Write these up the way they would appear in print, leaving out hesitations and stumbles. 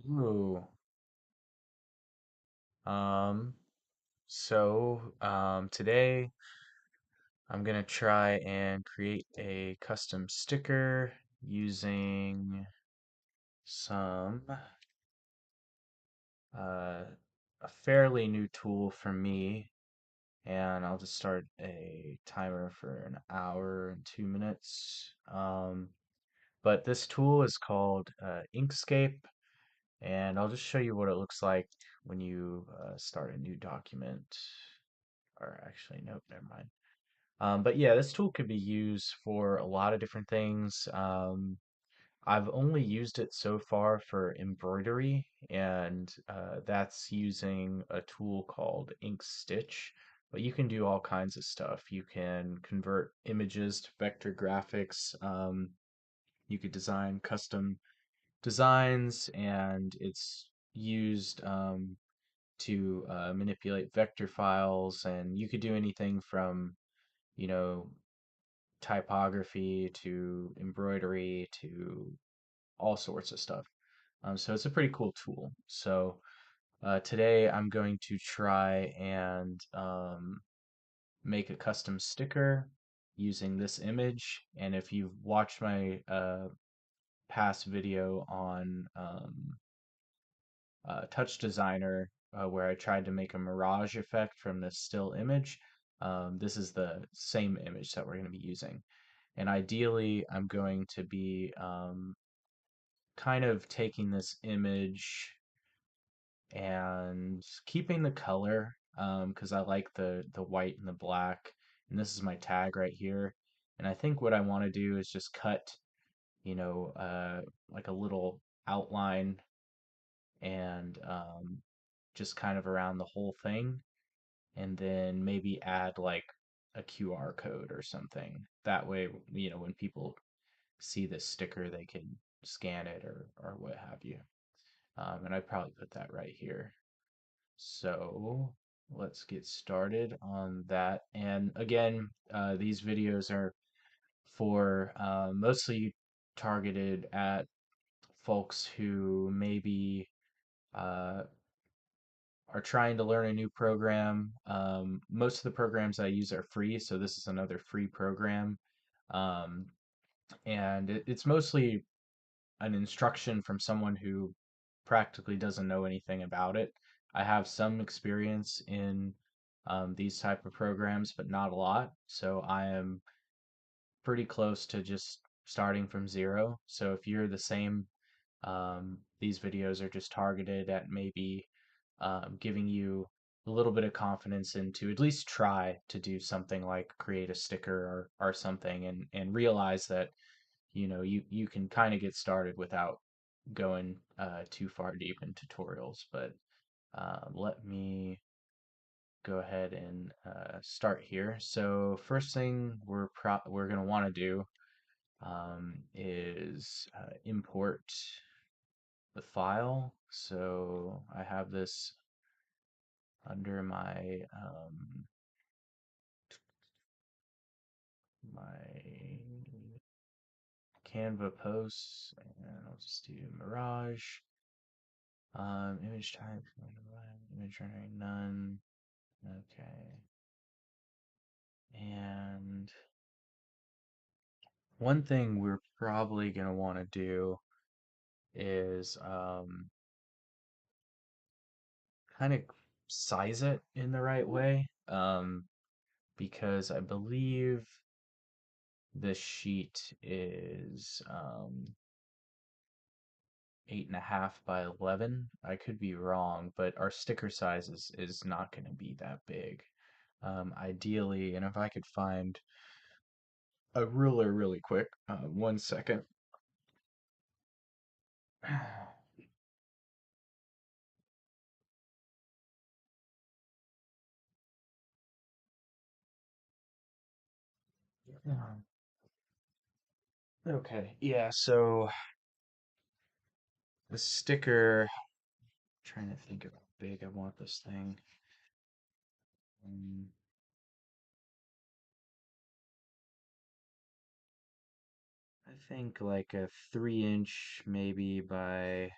Ooh. Um, Today I'm gonna try and create a custom sticker using some uh, a fairly new tool for me, and I'll just start a timer for an hour and 2 minutes. But this tool is called Inkscape, and I'll just show you what it looks like when you start a new document. Or actually, nope, never mind. But yeah, this tool could be used for a lot of different things. I've only used it so far for embroidery, and that's using a tool called Ink Stitch. But you can do all kinds of stuff. You can convert images to vector graphics. You could design custom designs, and it's used to manipulate vector files, and you could do anything from you know, typography to embroidery to all sorts of stuff. So it's a pretty cool tool. So today I'm going to try and make a custom sticker using this image. And if you've watched my past video on Touch Designer, where I tried to make a mirage effect from this still image, this is the same image that we're going to be using. And ideally, I'm going to be kind of taking this image and keeping the color because I like the white and the black. And this is my tag right here. And I think what I want to do is just cut, like a little outline and just kind of around the whole thing. And then maybe add like a QR code or something. That way, when people see this sticker, they can scan it or what have you. And I'd probably put that right here. So let's get started on that. And again, these videos are for mostly targeted at folks who maybe uh, are trying to learn a new program. Most of the programs I use are free, so this is another free program. Um, and it's mostly an instruction from someone who practically doesn't know anything about it. I have some experience in these type of programs, but not a lot. So I am pretty close to just starting from zero. So if you're the same, these videos are just targeted at maybe giving you a little bit of confidence and to at least try to do something like create a sticker or something and realize that you can kind of get started without going too far deep in tutorials. But let me go ahead and start here. So first thing we're gonna want to do is import the file. So I have this under my Canva posts, and I'll just do Mirage. Image type, image rendering none. Okay. And one thing we're probably gonna want to do is kind of size it in the right way. Because I believe this sheet is 8.5 by 11. I could be wrong, but our sticker size is not going to be that big. Ideally, and if I could find a ruler really quick, 1 second. Okay, yeah, so the sticker, trying to think of how big I want this thing. Um, I think like a 3 inch maybe by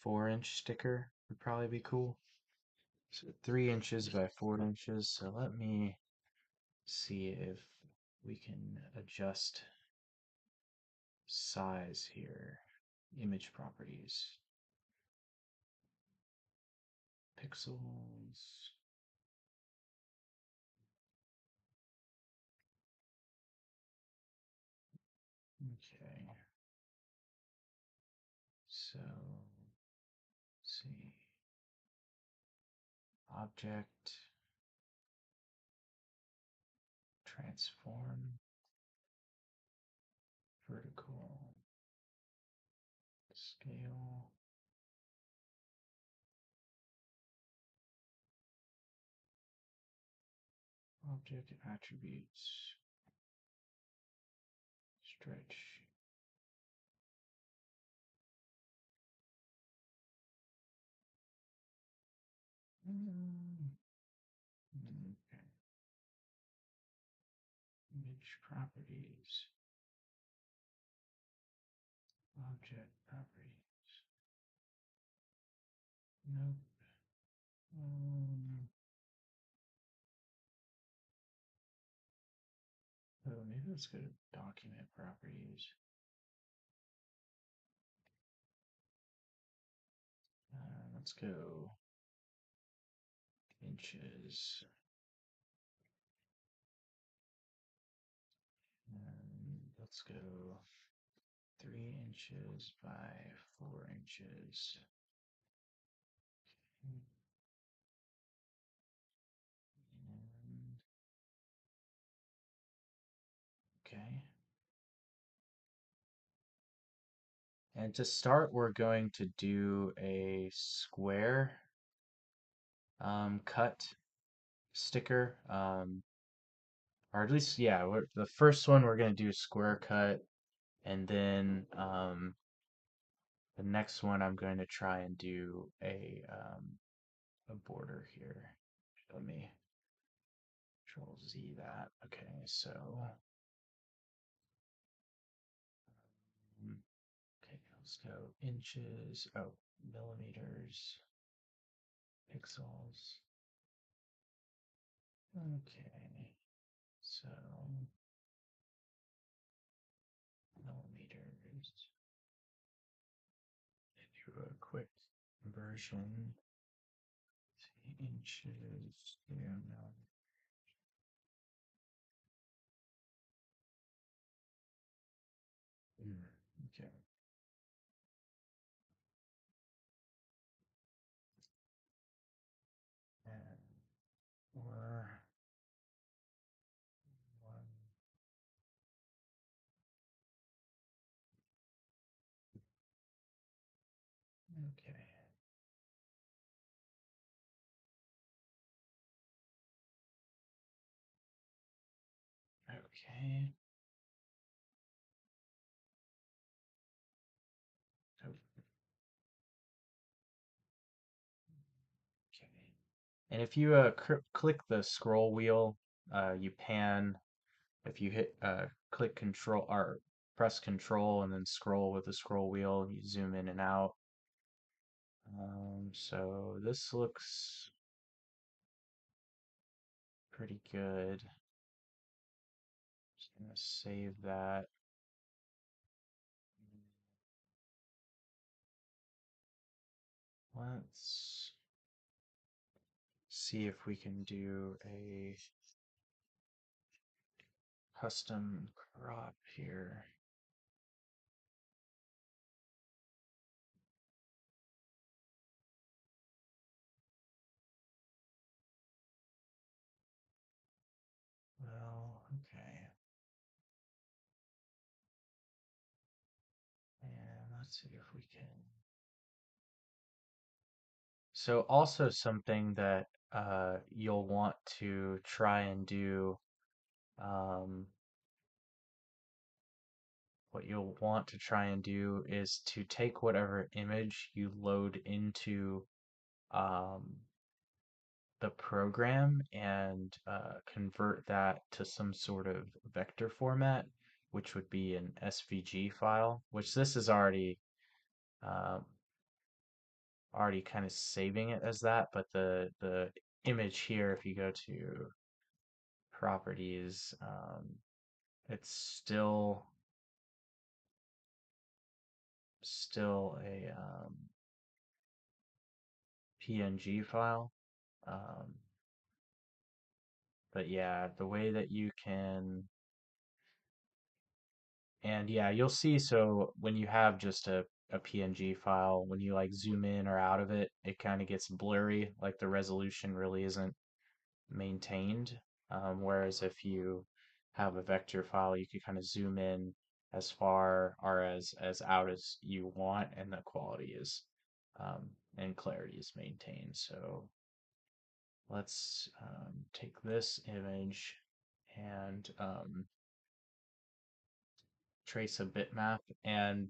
4-inch sticker would probably be cool. So 3 inches by 4 inches. So let me see if we can adjust size here. Image properties, pixels. Okay. So, let's see. Object, transform, vertical, scale, object attributes, stretch. Mm, okay. Image properties, object properties. Nope. Um, oh, maybe let's go to document properties. Let's go inches. And let's go 3 inches by 4 inches. And, okay. And to start, we're going to do a square cut sticker. Or at least, yeah, the first one we're going to do a square cut. And then the next one I'm going to try and do a border here. Let me Control Z that. Okay, so mm, okay, let's go inches. Oh, millimeters, pixels. Okay, so millimeters. Do a quick conversion. Inches to millimeters. Okay. And or one. Okay. Okay. Oh, okay. And if you click the scroll wheel, you pan. If you hit click control or press control and then scroll with the scroll wheel, you zoom in and out. So this looks pretty good. Just gonna save that. Let's see if we can do a custom crop here. Well, okay. And let's see if we can. So also something that you'll want to try and do, um, what you'll want to try and do is to take whatever image you load into um, the program and convert that to some sort of vector format, which would be an SVG file, which this is already um, already kind of saving it as that, but the image here, if you go to properties, it's still a PNG file. Um, but yeah, the way that you can, and yeah, you'll see. So when you have just a PNG file, when you like zoom in or out of it, it kind of gets blurry. Like the resolution really isn't maintained. Whereas if you have a vector file, you can kind of zoom in as far or as out as you want, and the quality is and clarity is maintained. So let's take this image and trace a bitmap. And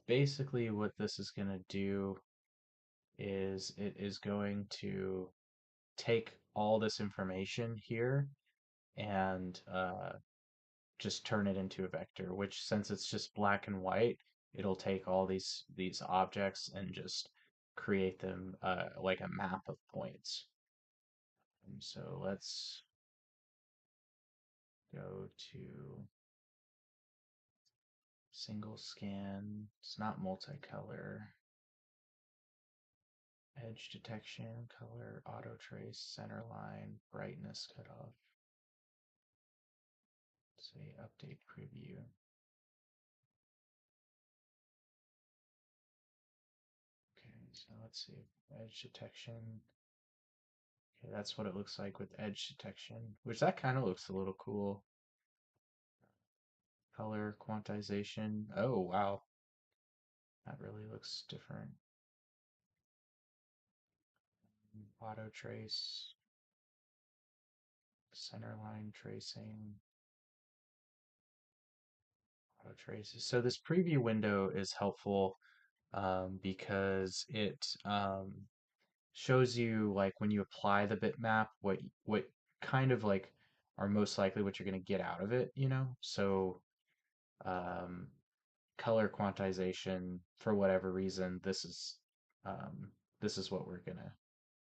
basically, what this is going to do is it is going to take all this information here and just turn it into a vector, which since it's just black and white, it'll take all these objects and just create them like a map of points. And so let's go to single scan. It's not multicolor. Edge detection, color, auto trace, center line, brightness cutoff. Say update preview. Okay, so let's see. Edge detection. Okay, that's what it looks like with edge detection, which that kind of looks a little cool. Color quantization. Oh, wow. That really looks different. Auto trace, center line tracing, auto traces. So this preview window is helpful because it shows you like when you apply the bitmap what kind of like are most likely what you're going to get out of it, you know? So um, color quantization for whatever reason, this is what we're gonna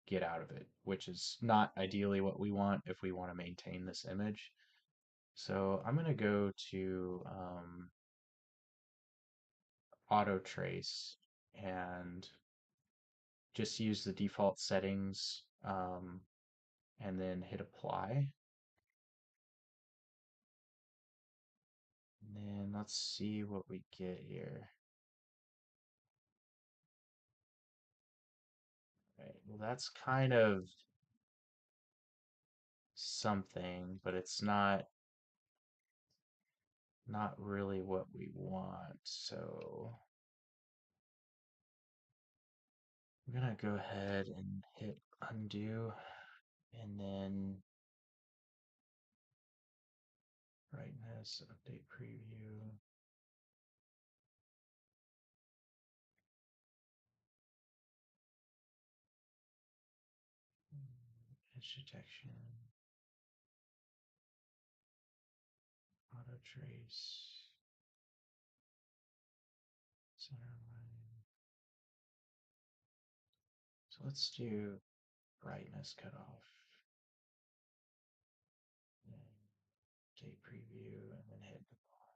get out of it, which is not ideally what we want if we want to maintain this image. So I'm gonna go to auto trace and just use the default settings and then hit apply. And then let's see what we get here. Right, well that's kind of something, but it's not really what we want. So I'm gonna go ahead and hit undo and then brightness, update preview. Edge detection, auto trace, center line. So let's do brightness cutoff, then update preview, and then hit apply.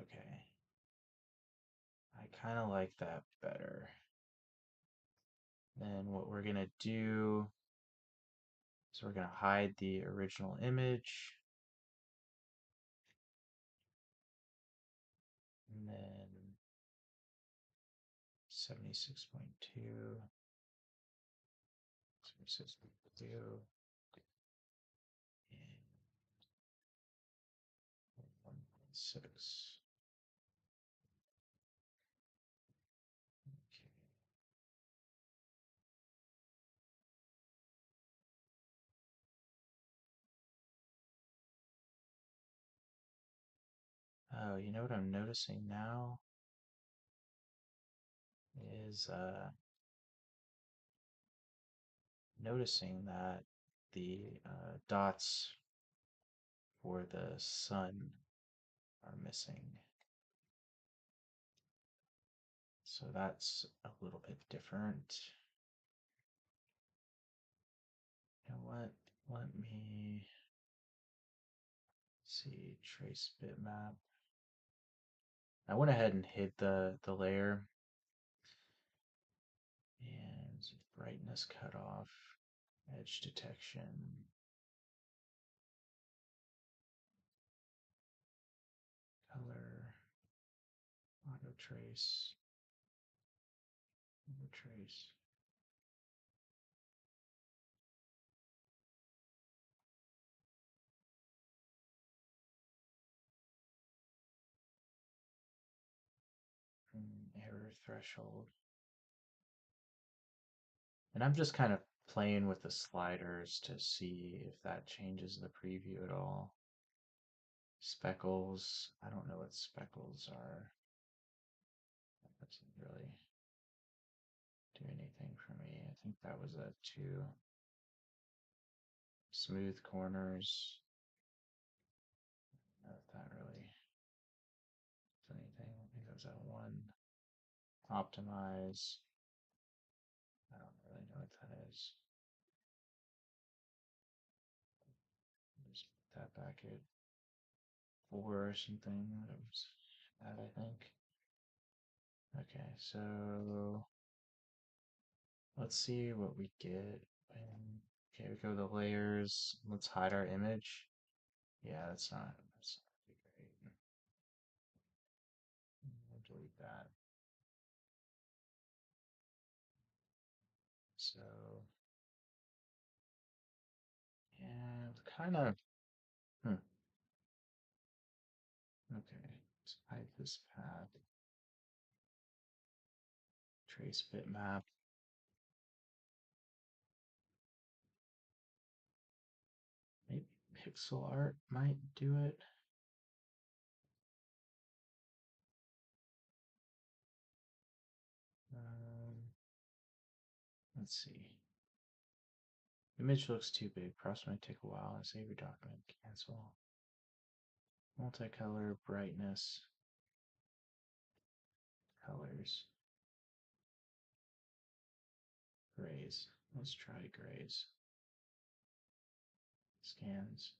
Okay, I kind of like that better. Then what we're gonna do is we're gonna hide the original image, and then 76.2, 76.2, and 1.6. Okay. Oh, you know what I'm noticing now is noticing that the dots for the sun are missing. So that's a little bit different. You know what? Let me see, trace bitmap. I went ahead and hid the layer and brightness cutoff, edge detection, color, auto trace, auto trace. Error threshold. And I'm just kind of playing with the sliders to see if that changes the preview at all. Speckles, I don't know what speckles are. That doesn't really do anything for me. I think that was a 2. Smooth corners. Not that really does anything. I think that was a 1. Optimize. I don't really know what that is. Just put that back at 4 or something. That was that, I think. Okay, so let's see what we get. Okay, we go to the layers. Let's hide our image. Yeah, that's not really great. We'll delete that. So yeah, kind of. Okay, let's hide this path. Trace bitmap. Maybe pixel art might do it. Um, let's see. Image looks too big. Process might take a while. Save your document. Cancel. Multicolor, brightness, colors, grays. Let's try grays. Scans.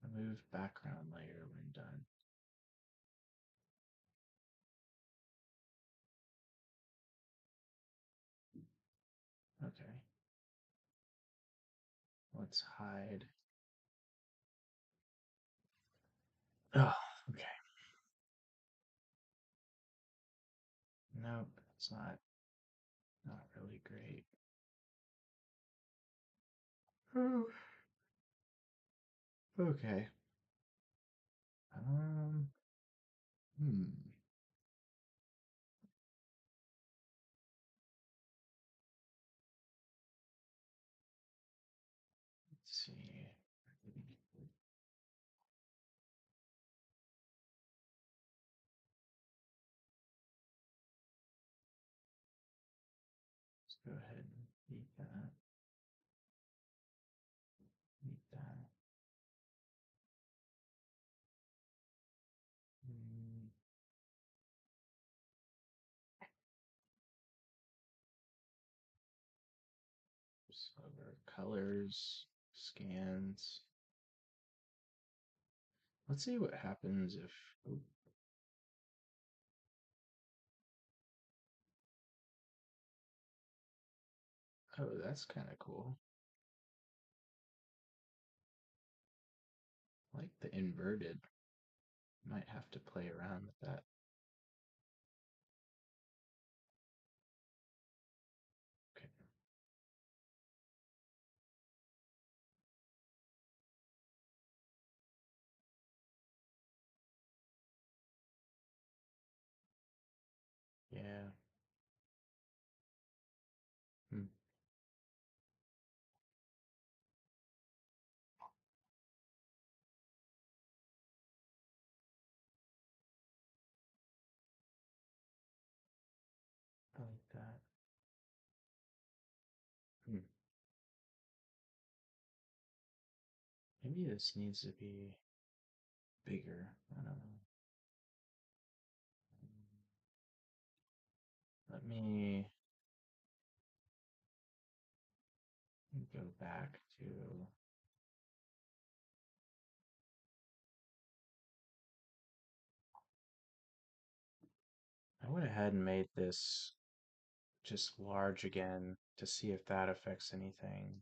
Remove background layer when done. Okay. Let's hide. Oh, okay. Nope, it's not really great. Oh, okay. Um, hmm. Let's see. Let's go ahead and beat that. Beat that. Hmm. Slower colors, scans. Let's see what happens if. Oh, that's kind of cool. I like the inverted. Might have to play around with that. Okay. Yeah. Hmm. I like that. Hmm. Maybe this needs to be bigger. I don't know. me go back to, I went ahead and made this just large again to see if that affects anything.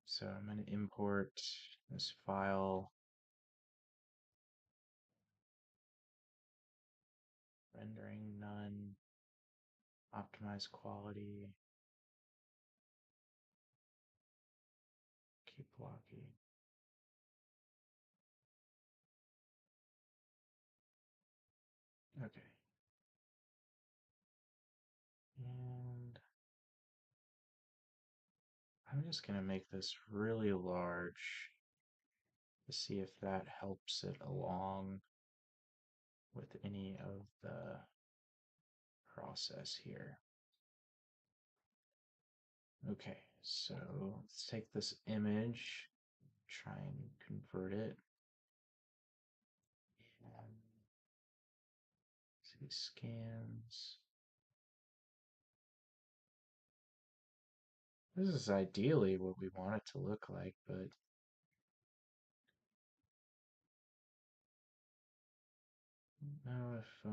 So I'm going to import this file, rendering none, optimize quality, keep blocky. Okay. And I'm just going to make this really large to see if that helps it along with any of the process here. Okay, so let's take this image, try and convert it. And see scans. This is ideally what we want it to look like, but I don't know if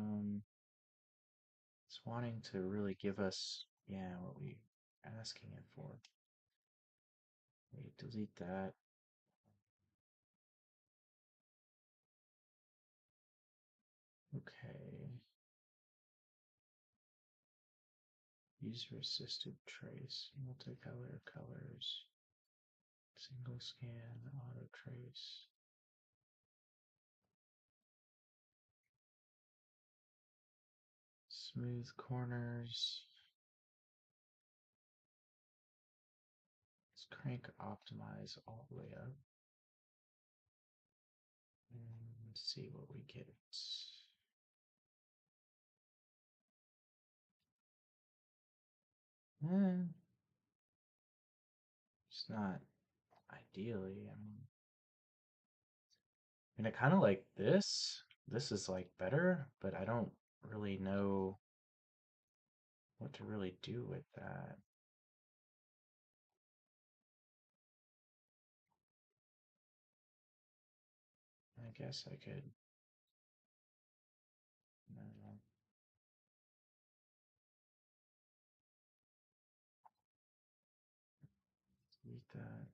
it's wanting to really give us, yeah, what we asking it for. Wait, delete that. Okay. User assisted trace, multicolor colors, single scan, auto trace. Smooth corners. Let's crank optimize all the way up and see what we get. Eh, it's not ideally. I kind of like this. This is like better, but I don't really know what to really do with that. I guess I could, I don't know, delete that.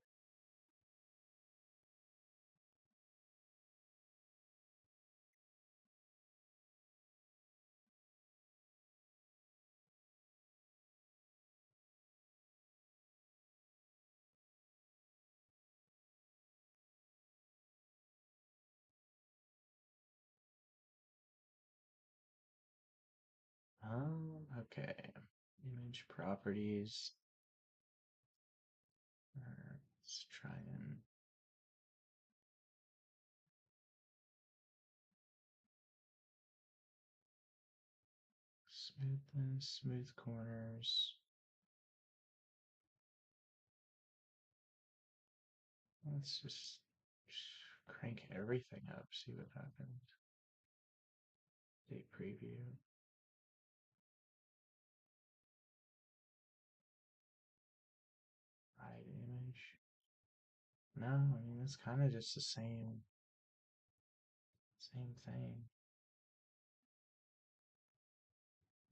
Okay. Image properties. Let's try and smoothness, smooth corners. Let's just crank everything up, see what happens. Date preview. Hide image. No, I mean it's kind of just the same thing.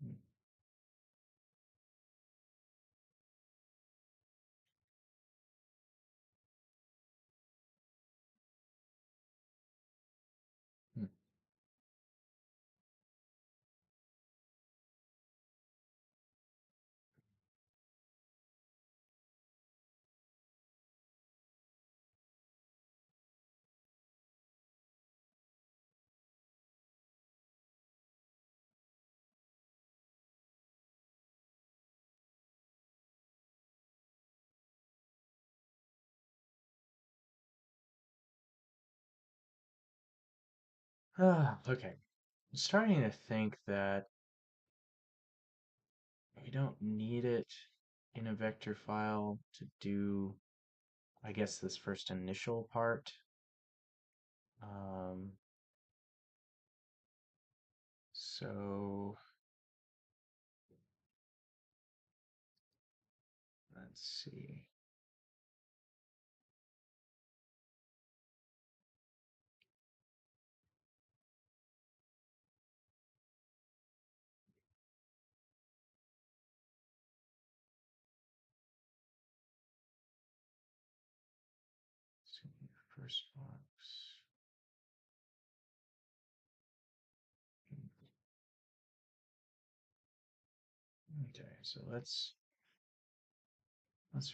Hmm. Hmm. Okay. I'm starting to think that we don't need it in a vector file to do, I guess, this first initial part. Um, so Let's see. See, first box. Okay, so let's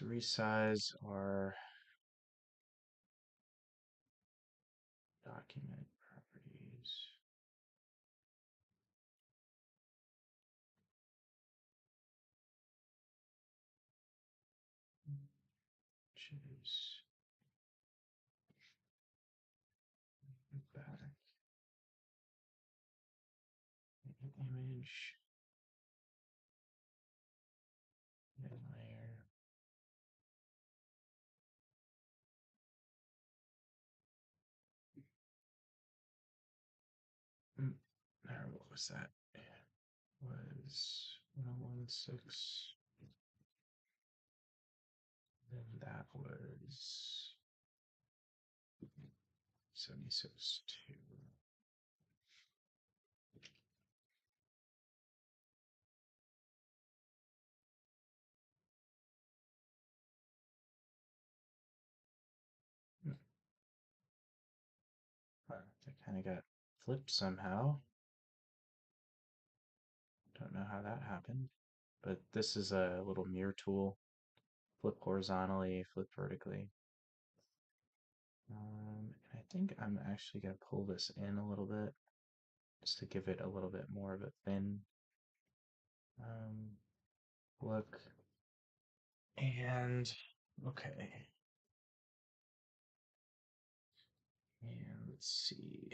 resize our document properties. Choose back image and layer. There, what was that? Was 1016. Then that was 76.2. That kind of got flipped somehow. Don't know how that happened. But this is a little mirror tool. Flip horizontally, flip vertically. And I think I'm actually going to pull this in a little bit just to give it a little bit more of a thin look. And okay. And let's see.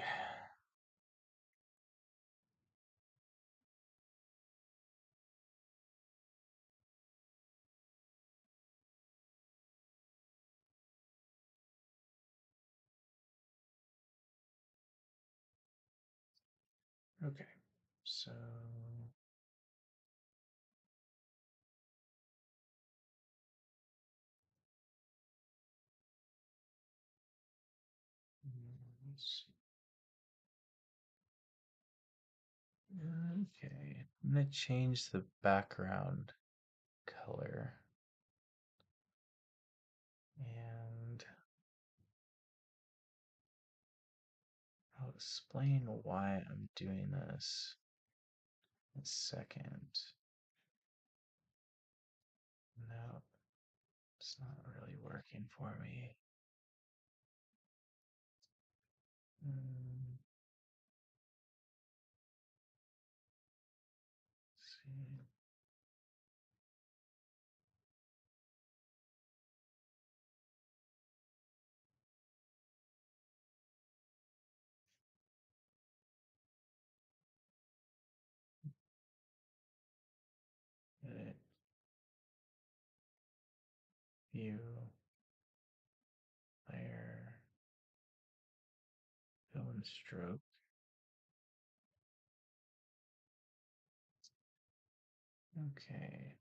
Okay, so let's see. Okay, I'm gonna change the background color and I'll explain why I'm doing this in a second. No, it's not really working for me. Let's see. Edit, view, layer, fill and stroke. Okay.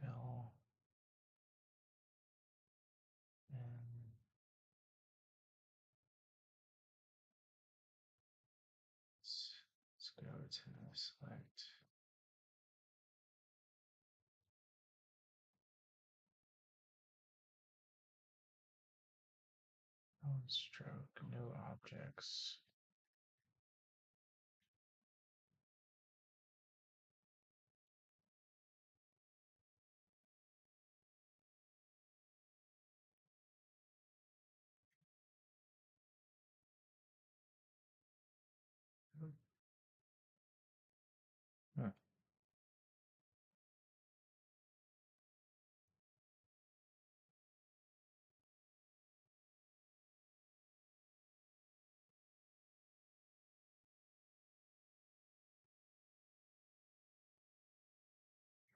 Fill and let's go to select. Stroke, no objects. Huh.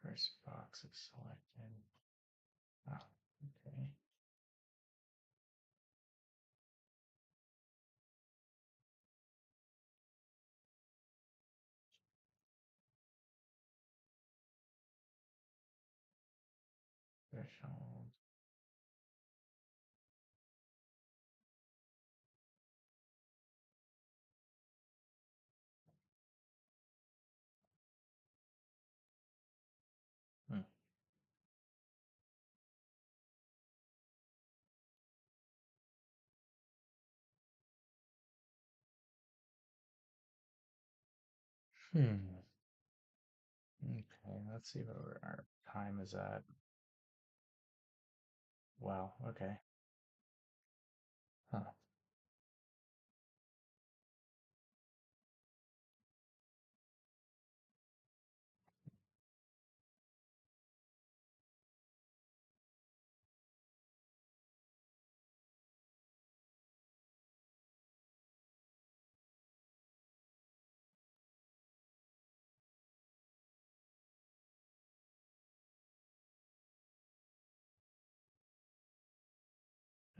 First box is selected. Ah, threshold. Hmm. Hmm. Okay, let's see what our time is at. Wow, okay. Huh.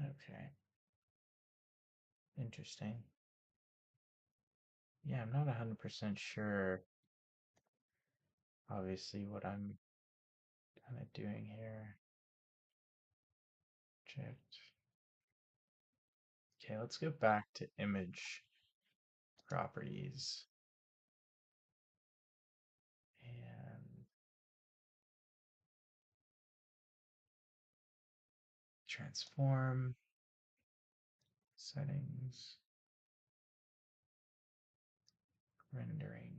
Okay. Interesting. Yeah, I'm not 100% sure, obviously, what I'm kind of doing here. Object. Okay, let's go back to image properties and transform settings, rendering.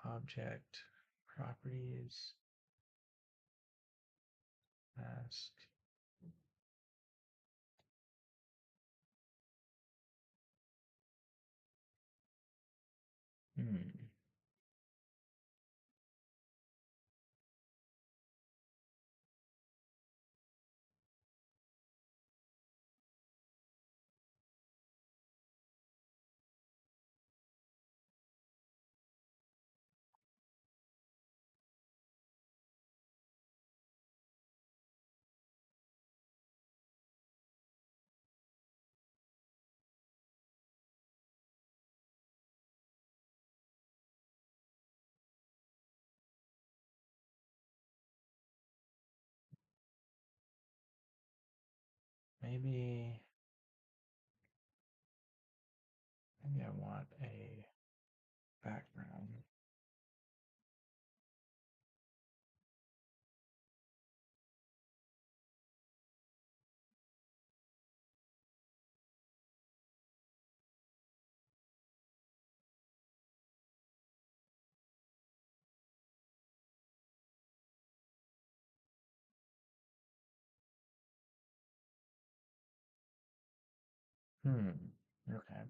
Object properties, mask. Hmm. Maybe, maybe I want a background. Hmm. Okay.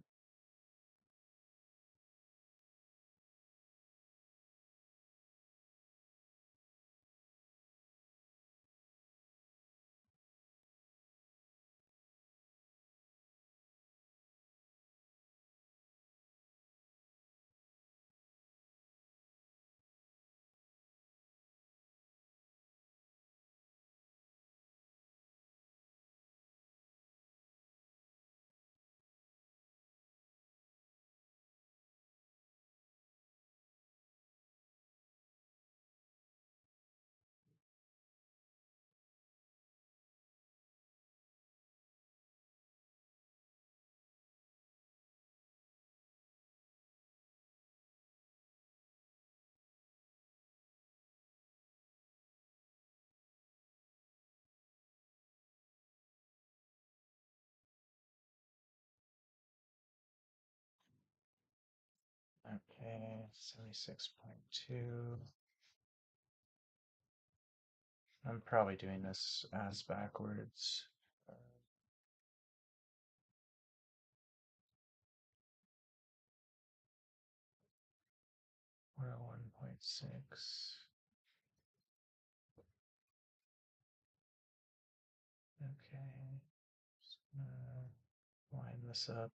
Okay, 76.2. I'm probably doing this ass backwards. Uh, 101.6. Okay, just gonna line this up.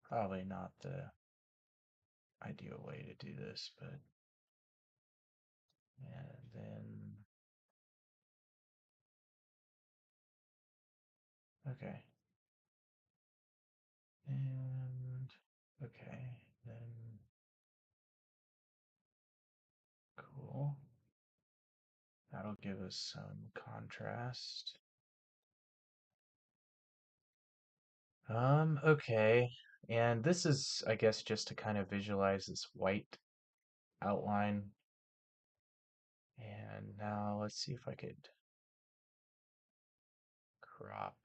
Probably not the ideal way to do this, but and then Okay. And okay, then cool. That'll give us some contrast. Okay. And this is, I guess, just to kind of visualize this white outline. And now let's see if I could crop.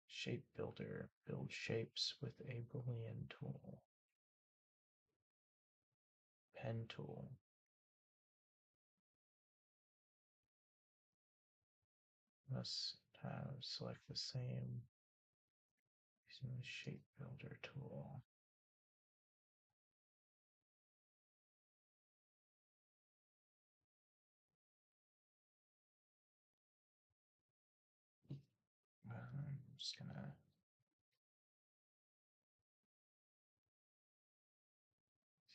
Shape builder, build shapes with a Boolean tool. Pen tool. Must have select the same using the shape builder tool. I'm just gonna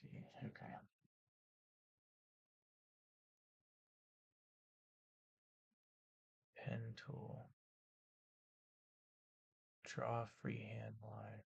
see. Okay. Pen tool. Draw freehand lines.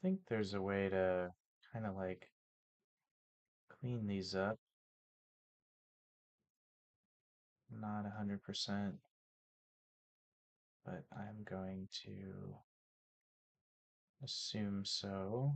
I think there's a way to kind of like clean these up. Not 100%, but I'm going to assume so.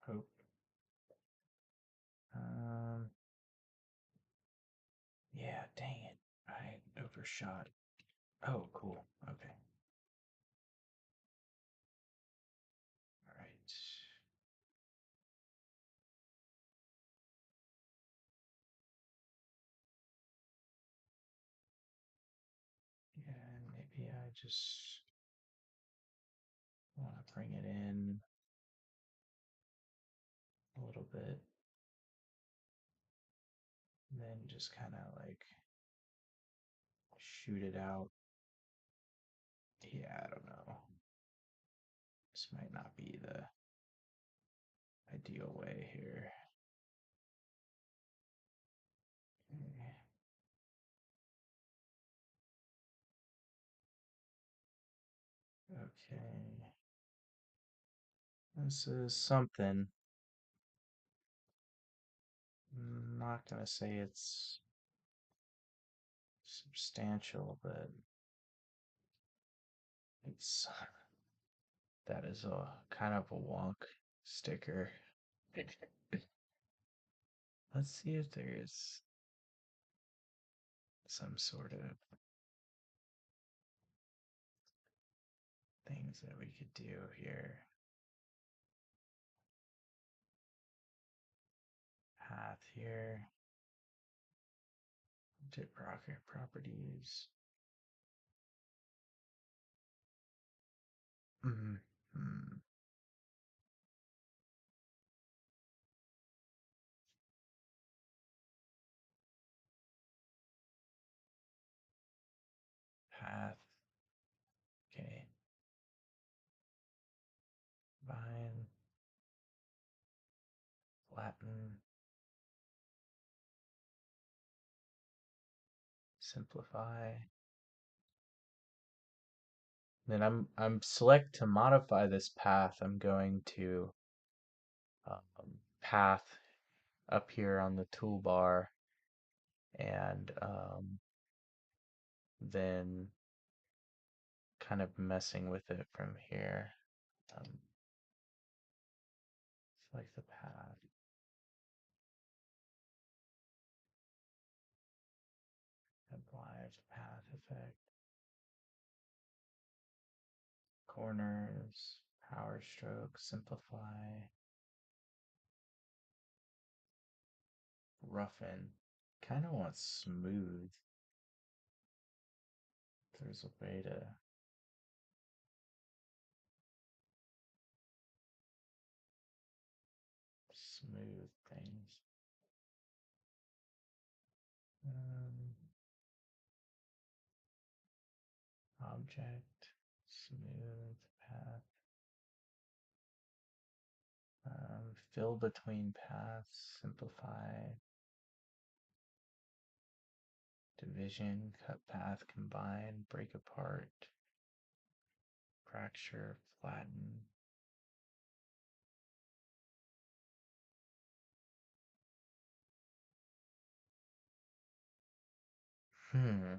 Hope. Um, yeah, dang it. I overshot. Oh, cool. Okay. All right. Yeah, and maybe I just want to bring it in a little bit. And then just kind of like shoot it out. Yeah, I don't know. This might not be the ideal way here. Okay. Okay. This is something. I'm not gonna say it's substantial, but it's that is a kind of a wonk sticker. Let's see if there's some sort of things that we could do here. Path here. Dip rocket properties. Mm, mm, path. Okay. flatten, simplify. Then I'm select to modify this path. I'm going to path up here on the toolbar and then kind of messing with it from here. Um, select the path, apply path effect, corners, power stroke, simplify, roughen. Kind of want smooth. If there's a way to smooth things. Um, object, smooth path, fill between paths, simplify, division, cut path, combine, break apart, fracture, flatten. Hmm.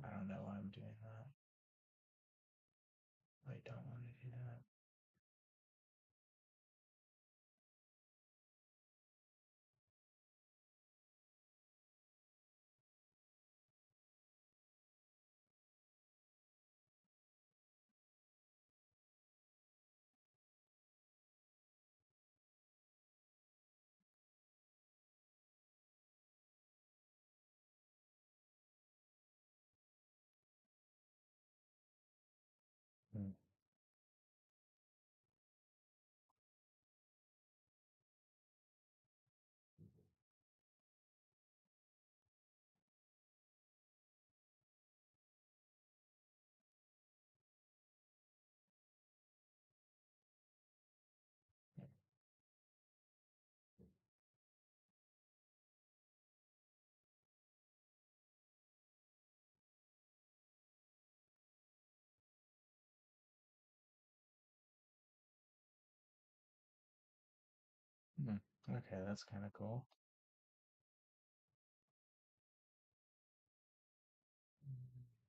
I don't know why I'm doing that. I don't want to do that. Hmm. Hmm. Okay, that's kind of cool.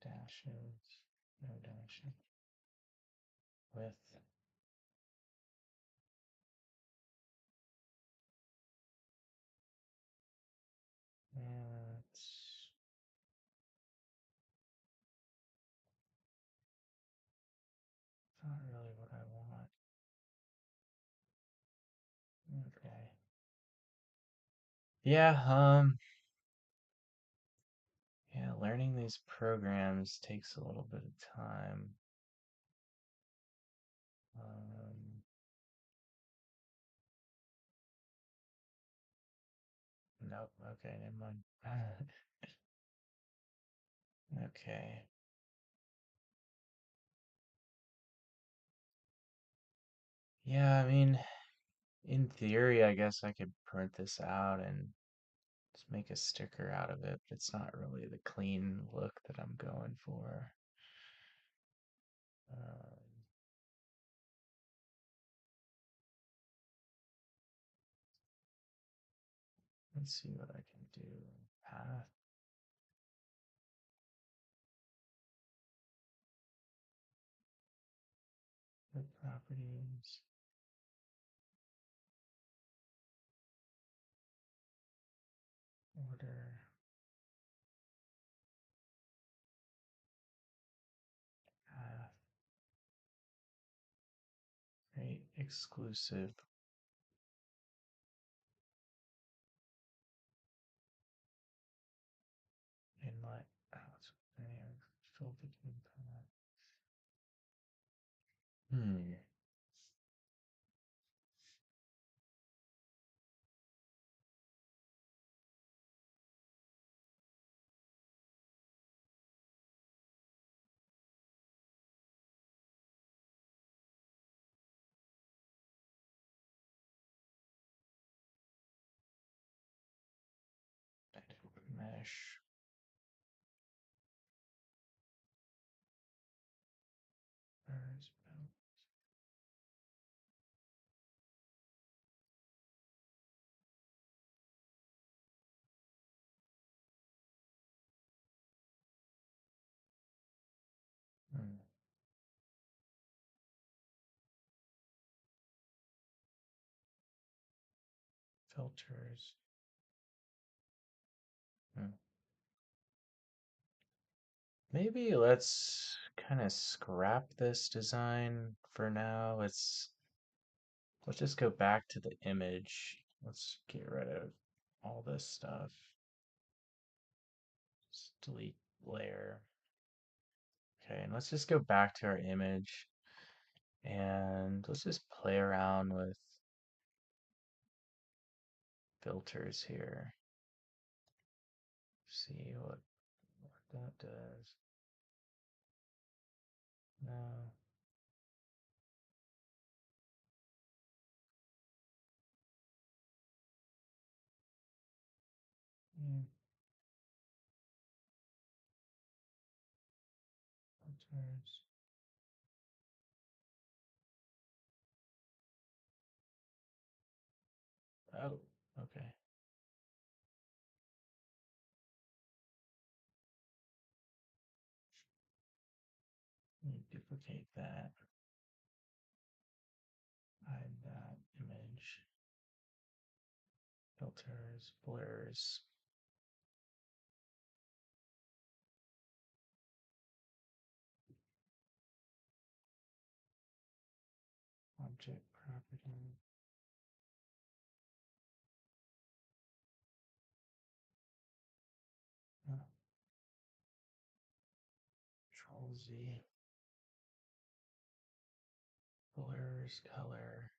Dashes, no dashes. With it's not really what I want. Okay. Yeah, yeah, learning these programs takes a little bit of time. Um, nope, okay, never mind. Okay. Yeah, I mean, in theory, I guess I could print this out and just make a sticker out of it, but it's not really the clean look that I'm going for. Um, let's see what I can do. Path, the properties, order, path, create exclusive inlet. Oh, it's anyway, fill between path. Hmm. mesh. Where's hmm, filters? Hmm. Maybe let's kind of scrap this design for now. Let's just go back to the image. Let's get rid of all this stuff. Just delete layer. Okay, and let's just go back to our image and let's just play around with filters here. See what that does. No. Hmm, filters. Oh, okay. Let me duplicate that. Hide that image. Filters, blurs. Object property. Oh, Control Z. Blurs, color.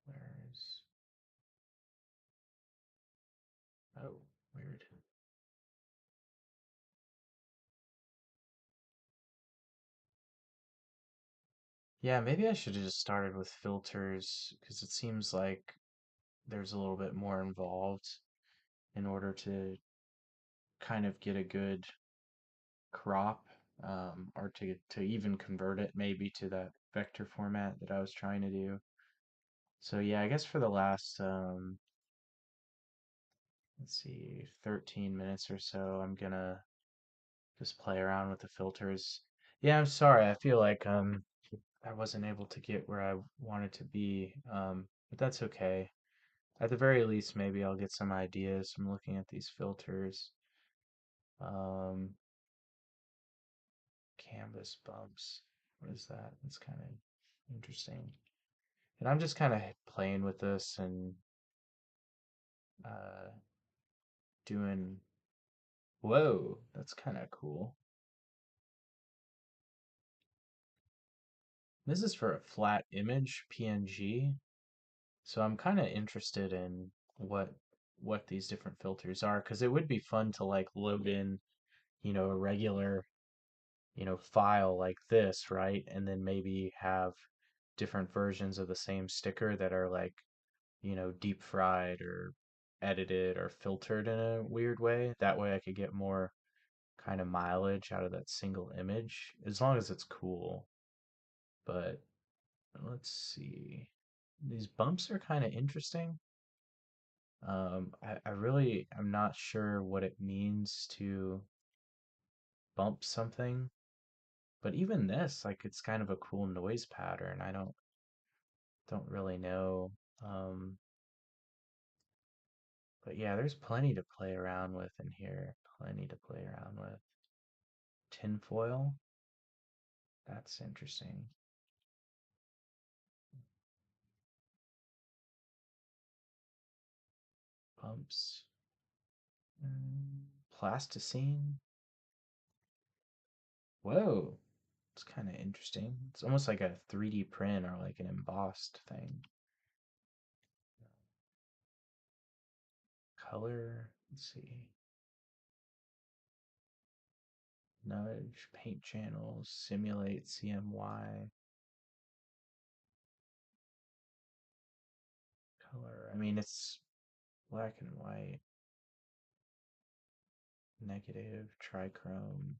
Blurs. Oh, weird. Yeah, maybe I should have just started with filters because it seems like there's a little bit more involved in order to kind of get a good crop, or to even convert it maybe to that vector format that I was trying to do. So yeah, I guess for the last let's see, 13 minutes or so, I'm gonna just play around with the filters. Yeah, I'm sorry. I feel like I wasn't able to get where I wanted to be, but that's okay. At the very least, maybe I'll get some ideas from looking at these filters. Um, Canvas bumps. What is that? It's kind of interesting. And I'm just kind of playing with this and uh, doing. Whoa, that's kind of cool. This is for a flat image, PNG. So I'm kind of interested in what these different filters are because it would be fun to like load in, a regular, file like this, right? And then maybe have different versions of the same sticker that are like, deep fried or edited or filtered in a weird way. That way I could get more kind of mileage out of that single image as long as it's cool. But let's see. These bumps are kind of interesting. I really am not sure what it means to bump something, but even this, like, it's kind of a cool noise pattern. I don't really know. Um, but yeah, there's plenty to play around with in here. Plenty to play around with. Tinfoil, that's interesting. Bumps, plasticine. Whoa, it's kind of interesting. It's almost like a 3D print or like an embossed thing. Color, let's see. Nudge, paint channels, simulate CMY, color. I mean, it's black and white. Negative, trichrome,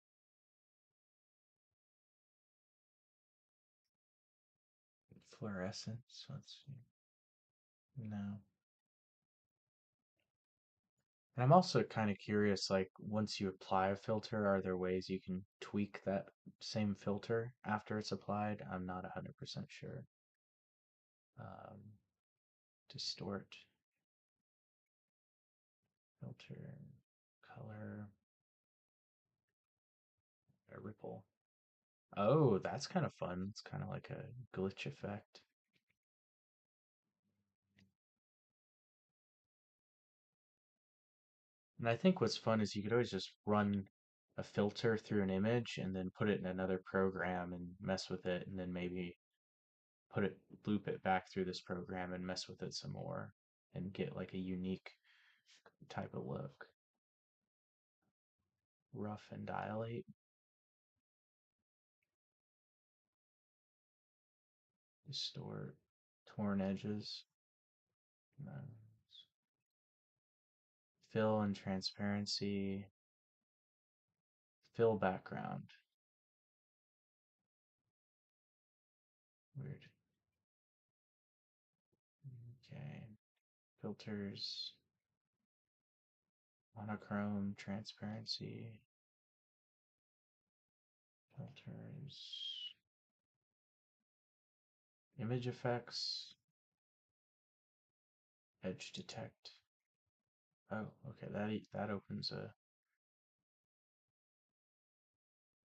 fluorescence. Let's see. No. And I'm also kind of curious, like, once you apply a filter, are there ways you can tweak that same filter after it's applied? I'm not 100% sure. Um, distort, filter, color, a ripple. Oh, that's kind of fun. It's kind of like a glitch effect. And I think what's fun is you could always just run a filter through an image and then put it in another program and mess with it, and then maybe loop it back through this program and mess with it some more and get like a unique type of look. Rough and dilate, distort, torn edges, uh, fill and transparency, fill background. Weird. Okay. Filters, monochrome, transparency, filters, image effects, edge detect. Oh, okay, that opens a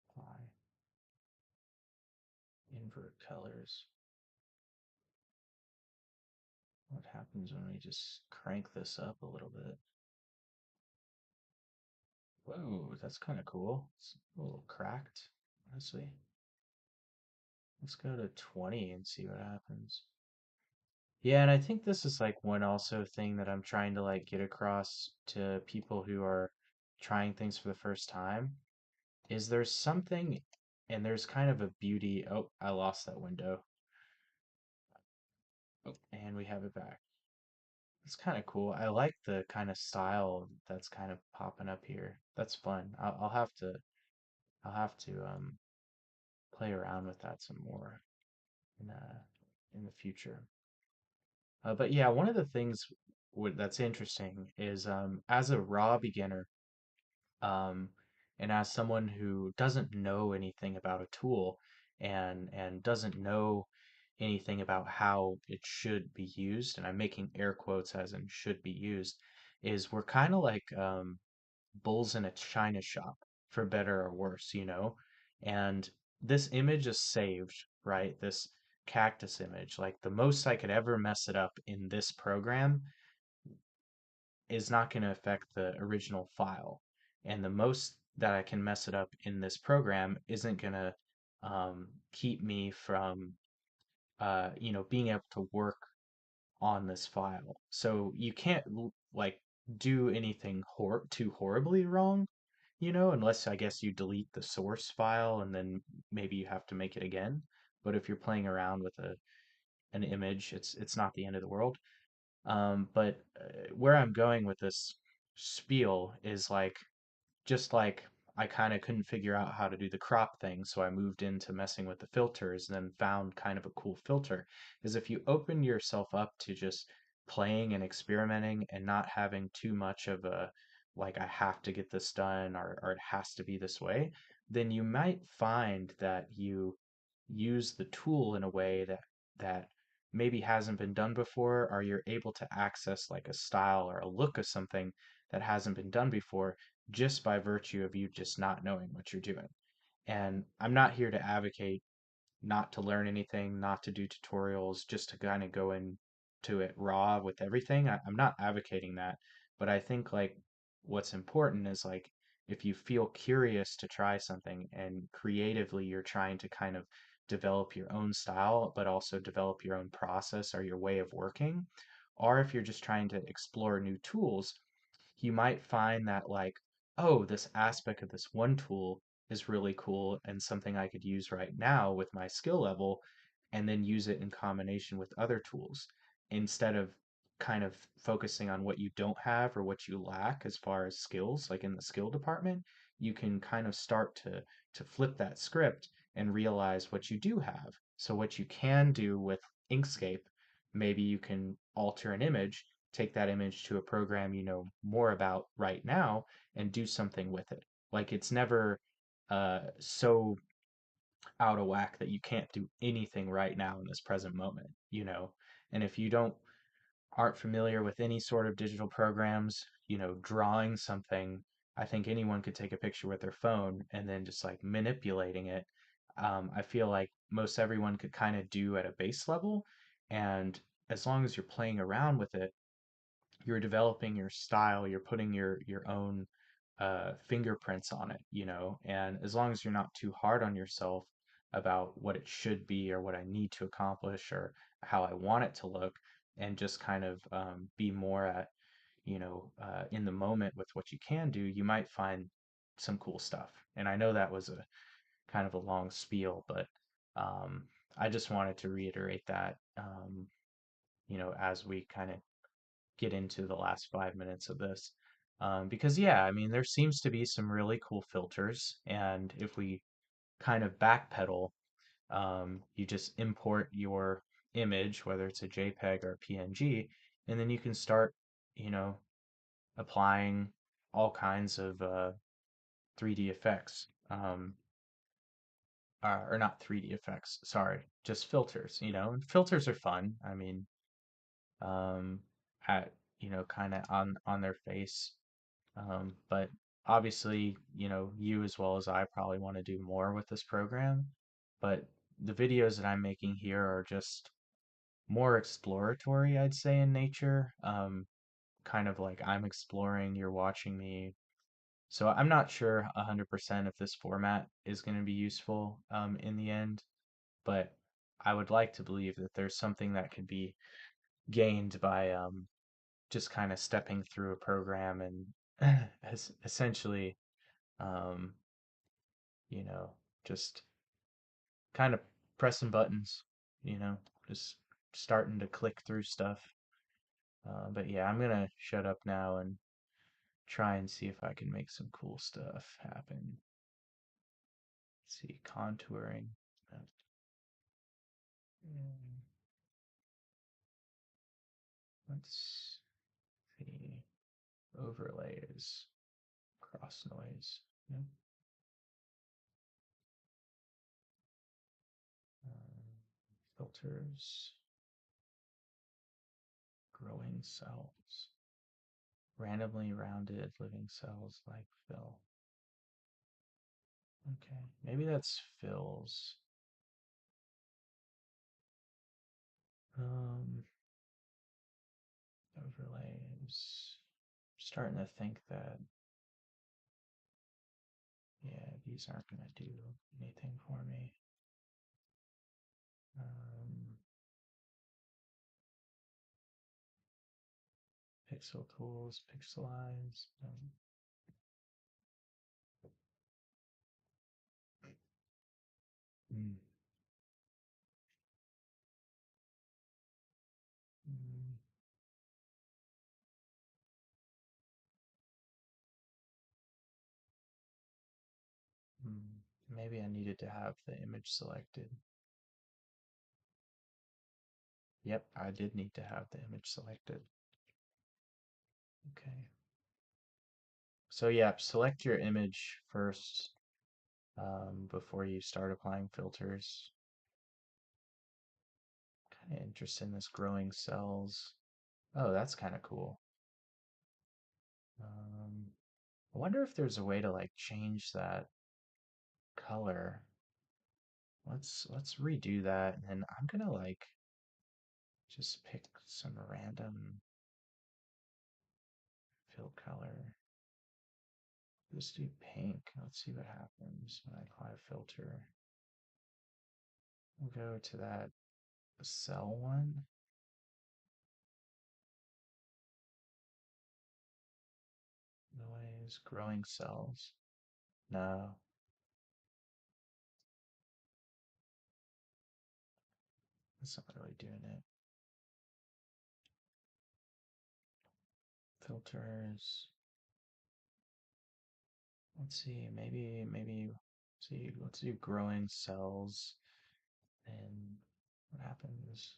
apply, invert colors. What happens when we just crank this up a little bit? Whoa, that's kind of cool. It's a little cracked, honestly. Let's go to 20 and see what happens. Yeah, and I think this is like one also thing that I'm trying to like get across to people who are trying things for the first time is there's something and there's kind of a beauty. Oh, I lost that window. Oh, and we have it back. It's kind of cool. I like the kind of style that's kind of popping up here. That's fun. I'll have to play around with that some more in in the future. But yeah, one of the things that's interesting is as a raw beginner, um, and as someone who doesn't know anything about a tool and doesn't know anything about how it should be used, and I'm making air quotes as in should be used, is we're kind of like bulls in a china shop, for better or worse, you know? And this image is saved, right? This cactus image, like the most I could ever mess it up in this program is not going to affect the original file. And the most that I can mess it up in this program isn't going to keep me from, being able to work on this file. So you can't like do anything too horribly wrong, unless I guess you delete the source file and then maybe you have to make it again. But if you're playing around with an image, it's not the end of the world. But where I'm going with this spiel is like just like I kind of couldn't figure out how to do the crop thing, so I moved into messing with the filters and then found kind of a cool filter. Is if you open yourself up to just playing and experimenting and not having too much of a like I have to get this done or it has to be this way, then you might find that you use the tool in a way that maybe hasn't been done before, or you're able to access like a style or a look of something that hasn't been done before just by virtue of you just not knowing what you're doing. And I'm not here to advocate not to learn anything, not to do tutorials, just to kind of go into it raw with everything. I'm not advocating that, but I think like what's important is like if you feel curious to try something and creatively you're trying to kind of develop your own style, but also develop your own process or your way of working, or if you're just trying to explore new tools, you might find that like, oh, this aspect of this one tool is really cool and something I could use right now with my skill level, and then use it in combination with other tools instead of kind of focusing on what you don't have or what you lack as far as skills, like in the skill department, you can kind of start to flip that script and realize what you do have. So what you can do with Inkscape, maybe you can alter an image, take that image to a program you know more about right now, and do something with it. Like it's never so out of whack that you can't do anything right now in this present moment, you know? And if you don't aren't familiar with any sort of digital programs, you know, drawing something, I think anyone could take a picture with their phone and then just like manipulating it. I feel like most everyone could kind of do at a base level. And as long as you're playing around with it, you're developing your style, you're putting your own fingerprints on it, you know, and as long as you're not too hard on yourself about what it should be or what I need to accomplish or how I want it to look, and just kind of be more at, you know, in the moment with what you can do, you might find some cool stuff. And I know that was a kind of a long spiel, but um, I just wanted to reiterate that, you know, as we kind of get into the last 5 minutes of this. Because, yeah, I mean, there seems to be some really cool filters. And if we kind of backpedal, you just import your image, whether it's a JPEG or a PNG, and then you can start, you know, applying all kinds of 3D effects. Or not 3D effects, sorry, just filters, you know, and filters are fun. I mean, um, at, you know, kind of on their face. But obviously, you know, you as well as I probably want to do more with this program. But the videos that I'm making here are just more exploratory, I'd say, in nature. Kind of like I'm exploring, you're watching me. So I'm not sure 100% if this format is going to be useful in the end, but I would like to believe that there's something that could be gained by just kind of stepping through a program and essentially, um, you know, just kind of pressing buttons, you know, just starting to click through stuff. But yeah, I'm gonna shut up now and try and see if I can make some cool stuff happen. Let's see, contouring. Mm, Let's see, overlays, cross noise. Yep. Filters, growing cells, randomly rounded living cells like fill. Okay, maybe that's fills. Um, overlays. Starting to think that, yeah, these aren't going to do anything for me. Um, pixel tools, pixelize. Mm, mm, mm. Maybe I needed to have the image selected. Yep, I did need to have the image selected. Okay. So yeah, select your image first before you start applying filters. Kind of interested in this growing cells. Oh, that's kind of cool. Um, I wonder if there's a way to like change that color. Let's redo that, and then I'm gonna like just pick some random fill color. Let's do pink. Let's see what happens when I apply a filter. We'll go to that cell one. Noise, growing cells. No, that's not really doing it. Filters. Let's see, maybe see, let's do growing cells. And what happens?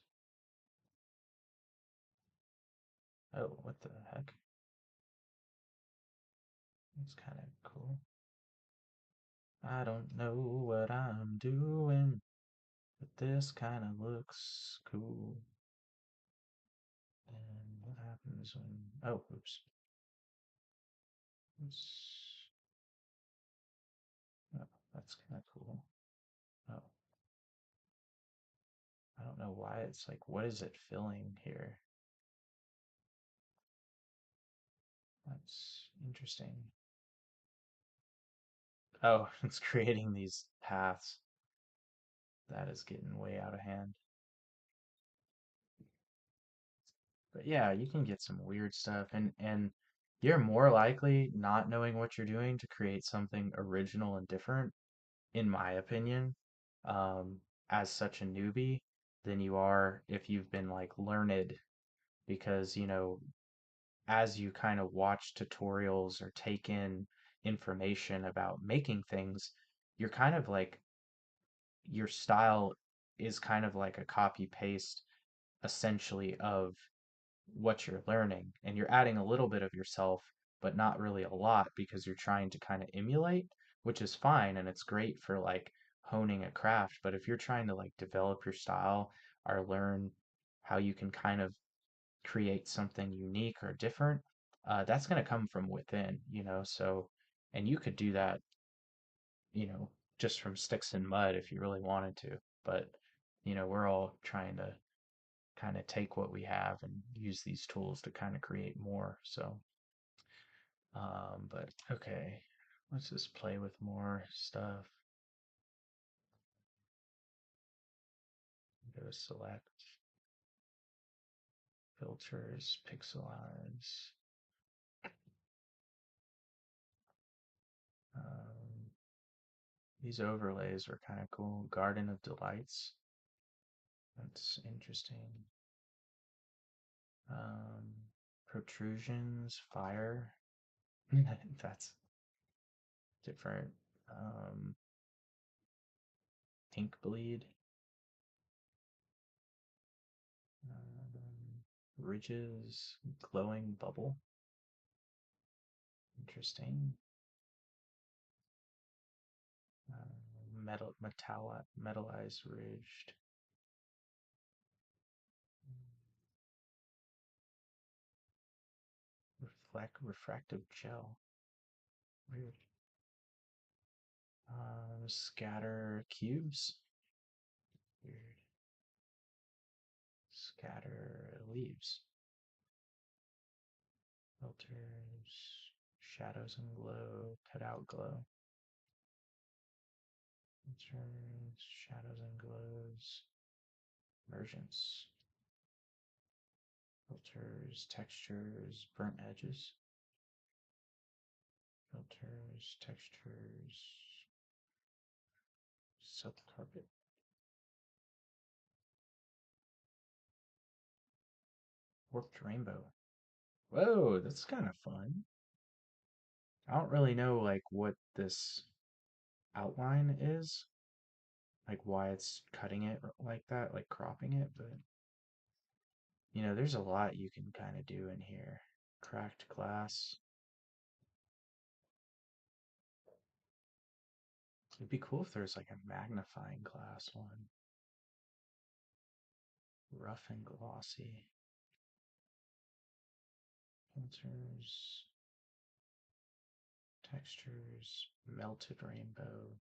Oh, what the heck? It's kind of cool. I don't know what I'm doing, but this kind of looks cool. And what happens when, oh, oops. Oops. Oh, that's kind of cool. Oh, I don't know why it's like, what is it filling here? That's interesting. Oh, it's creating these paths. That is getting way out of hand. But yeah, you can get some weird stuff and you're more likely not knowing what you're doing to create something original and different, in my opinion, um, as such a newbie than you are if you've been like learned because, as you kind of watch tutorials or take in information about making things, you're kind of like your style is kind of like a copy paste essentially of what you're learning and you're adding a little bit of yourself but not really a lot because you're trying to kind of emulate, which is fine and it's great for like honing a craft. But if you're trying to like develop your style or learn how you can kind of create something unique or different, that's going to come from within, so and you could do that, you know just from sticks and mud if you really wanted to. But we're all trying to kind of take what we have and use these tools to kind of create more. So, but okay, let's just play with more stuff. Go to select, filters, pixelize. Um, these overlays are kind of cool. Garden of Delights. That's interesting. Um, protrusions, fire. That's different. Um, ink bleed. Ridges, glowing bubble. Interesting. Metallized ridged. Refractive gel. Weird. Scatter cubes. Weird. Scatter leaves. Filters. Shadows and glow. Cut out glow. Filters. Shadows and glows. Emergence. Filters. Textures. Burnt edges. Filters. Textures. Silk carpet. Warped rainbow. Whoa, that's kind of fun. I don't really know like what this outline is, like why it's cutting it like that, like cropping it, but there's a lot you can kind of do in here. Cracked glass. It'd be cool if there's like a magnifying glass one. Rough and glossy. Filters, textures, melted rainbow.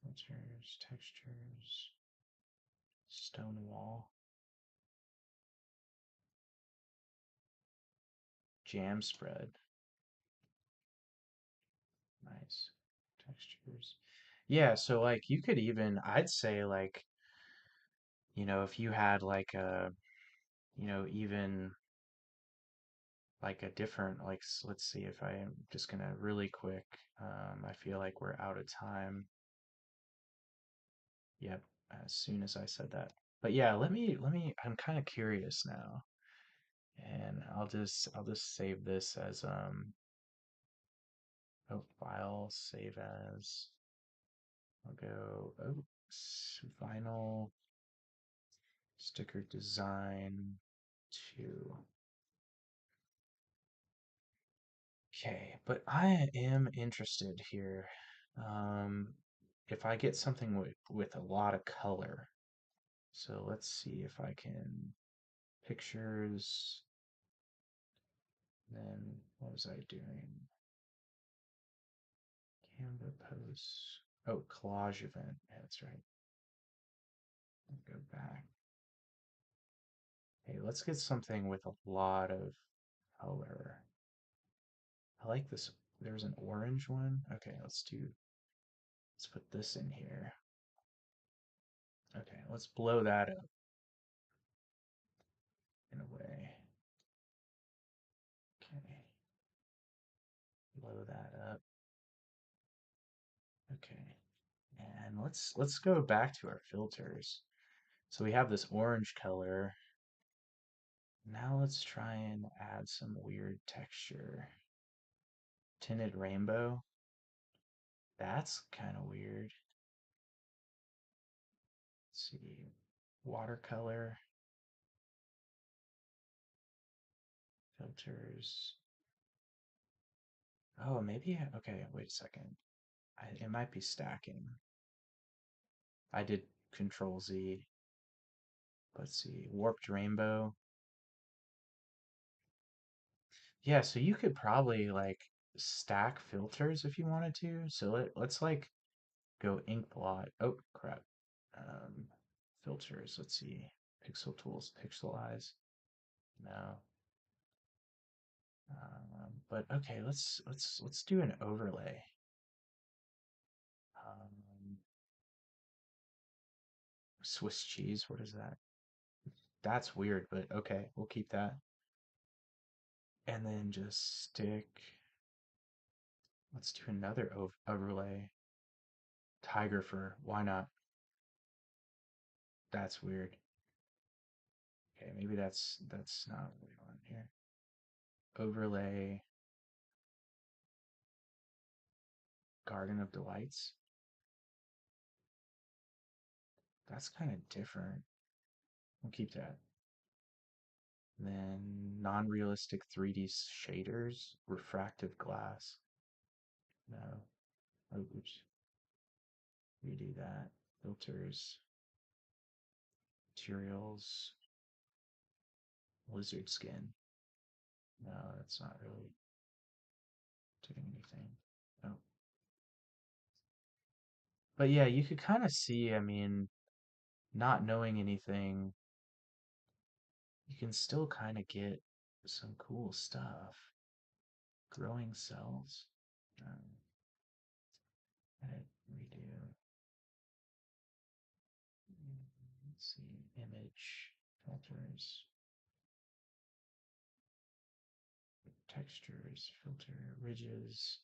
Filters, textures, stone wall. Jam spread. Nice. Textures. Yeah, so like you could even, I'd say like, if you had like a, even like a different, like, let's see if I am just gonna really quick, I feel like we're out of time. Yep, as soon as I said that. But yeah, let me I'm kind of curious now. And I'll just save this as oh, file, save as. I'll go, oh, vinyl sticker design 2. Okay, but I am interested here. Um, if I get something with a lot of color. So let's see if I can pictures. Then what was I doing? Canva posts. Oh, collage event. Yeah, that's right. I'll go back. Hey, let's get something with a lot of color. I like this. There's an orange one. Okay, let's put this in here. Okay, let's blow that up in a way. Okay, blow that up. Okay, and let's go back to our filters. So we have this orange color. Now let's try and add some weird texture. Tinted rainbow. That's kind of weird. Let's see. Watercolor filters. Oh, maybe. Okay, wait a second. It might be stacking. I did Control Z. Let's see. Warped rainbow. Yeah, so you could probably like stack filters if you wanted to. So let's like go ink blot. Oh, crap. Um, filters. Let's see. Pixel tools, pixelize. No. But okay, let's do an overlay. Um, Swiss cheese. What is that? That's weird, but okay, we'll keep that. And then just stick. Let's do another overlay. Tiger fur. Why not? That's weird. Okay, maybe that's not what we want here. Overlay. Garden of Delights. That's kind of different. We'll keep that. Then non-realistic 3D shaders, refractive glass. No. Oh, oops. Redo that. Filters, materials, lizard skin. No, that's not really doing anything. Oh. But yeah, you could kind of see, I mean, not knowing anything, you can still kind of get some cool stuff. Growing cells. Edit, redo. Let's see, image, filters, textures, filter, ridges,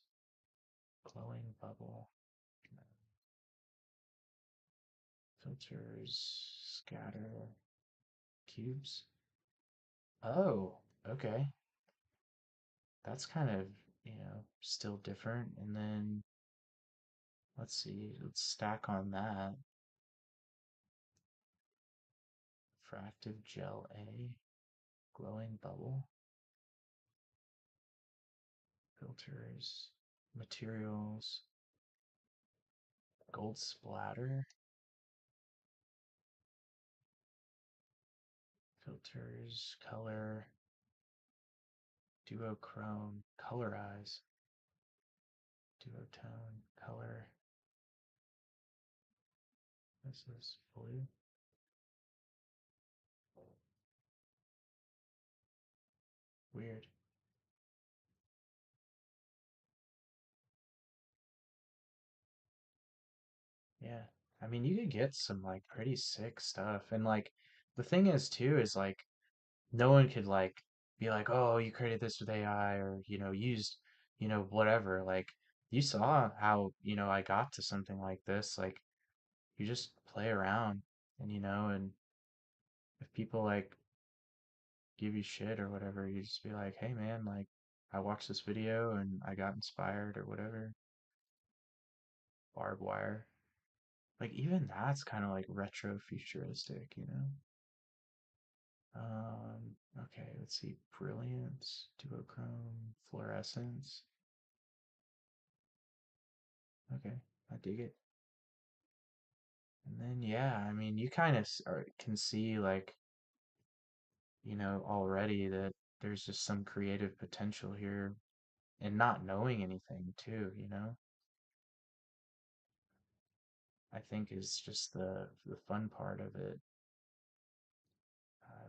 glowing bubble, filters, scatter, cubes. Oh, okay. That's kind of, still different. And then let's see, let's stack on that. Fractive gel A, glowing bubble, filters, materials, gold splatter, filters, color, duochrome, colorize, duotone, color. This is blue. Weird. Yeah. I mean, you could get some like pretty sick stuff. And like the thing is too is like no one could like be like, "Oh, you created this with AI or, used, whatever." Like you saw how, I got to something like this. Like you just play around and if people like give you shit or whatever, you just be like, hey man, like I watched this video and I got inspired or whatever. Barbed wire. Like even that's kind of like retro futuristic, you know? Okay, let's see. Brilliance, duochrome, fluorescence. Okay, I dig it. And then yeah, I mean, you kind of can see like, already that there's just some creative potential here and not knowing anything too, I think is just the fun part of it.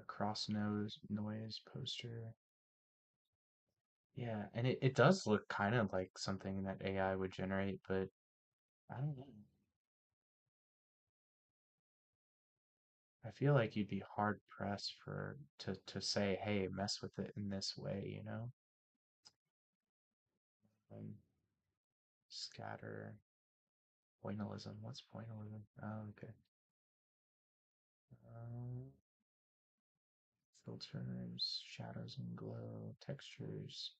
Cross nose noise poster. Yeah, and it does look kind of like something that AI would generate, but I don't know. I feel like you'd be hard pressed to say, hey, mess with it in this way, you know? Scatter, pointillism. What's pointillism? Oh, okay. Um, Filters, shadows and glow, textures,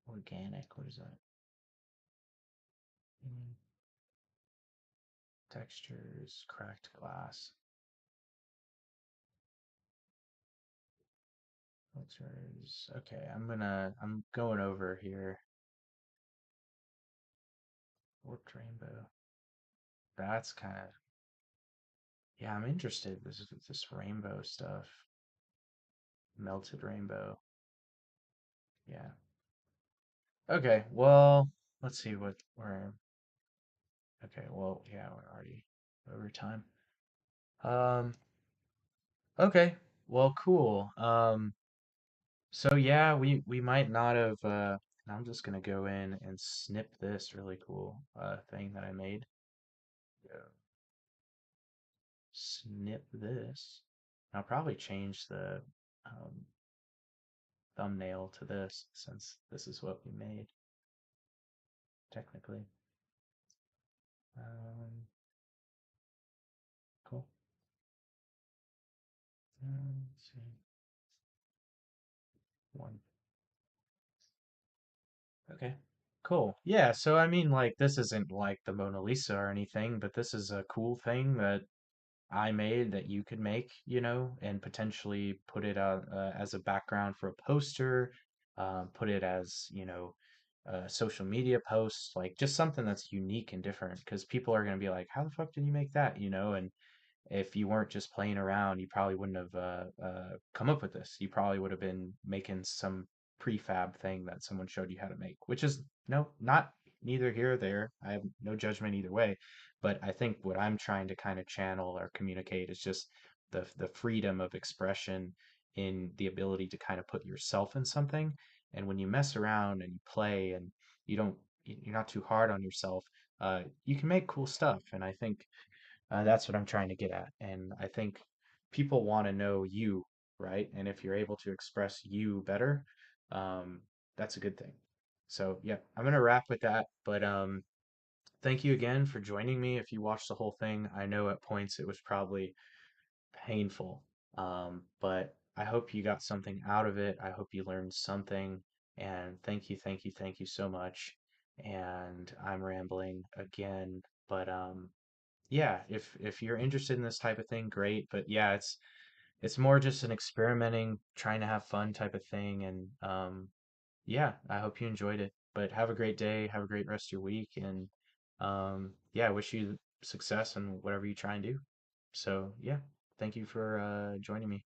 organic. What is that? Mm, Textures, cracked glass, filters. Okay, I'm going over here. Warped rainbow. That's kind of, yeah, I'm interested. This rainbow stuff. Melted rainbow. Yeah. Okay, well, let's see what we're, okay, well, yeah, we're already over time. Um, okay, well, cool. So yeah, we might not have, I'm just gonna go in and snip this really cool thing that I made. Yeah. Snip this. I'll probably change the um, thumbnail to this since this is what we made, technically. Cool. Let's see. One. Okay. Cool. Yeah, so I mean, like, this isn't like the Mona Lisa or anything, but this is a cool thing that I made that you could make, and potentially put it as a background for a poster, put it as, a social media post, like just something that's unique and different because people are going to be like, how the fuck did you make that, and if you weren't just playing around, you probably wouldn't have come up with this. You probably would have been making some prefab thing that someone showed you how to make, which is no, not neither here or there. I have no judgment either way. But I think what I'm trying to kind of channel or communicate is just the freedom of expression in the ability to kind of put yourself in something. And when you mess around and you play and you don't, you're not too hard on yourself, you can make cool stuff. And I think that's what I'm trying to get at. And I think people want to know you, right? And if you're able to express you better, um, that's a good thing. So, yeah, I'm gonna wrap with that. But thank you again for joining me. If you watched the whole thing, I know at points it was probably painful. But I hope you got something out of it. I hope you learned something. And thank you, thank you, thank you so much. And I'm rambling again, but yeah, if you're interested in this type of thing, great. But yeah, it's more just an experimenting, trying to have fun type of thing. And yeah, I hope you enjoyed it. But have a great day, have a great rest of your week, and yeah, I wish you success in whatever you try and do. So yeah, thank you for joining me.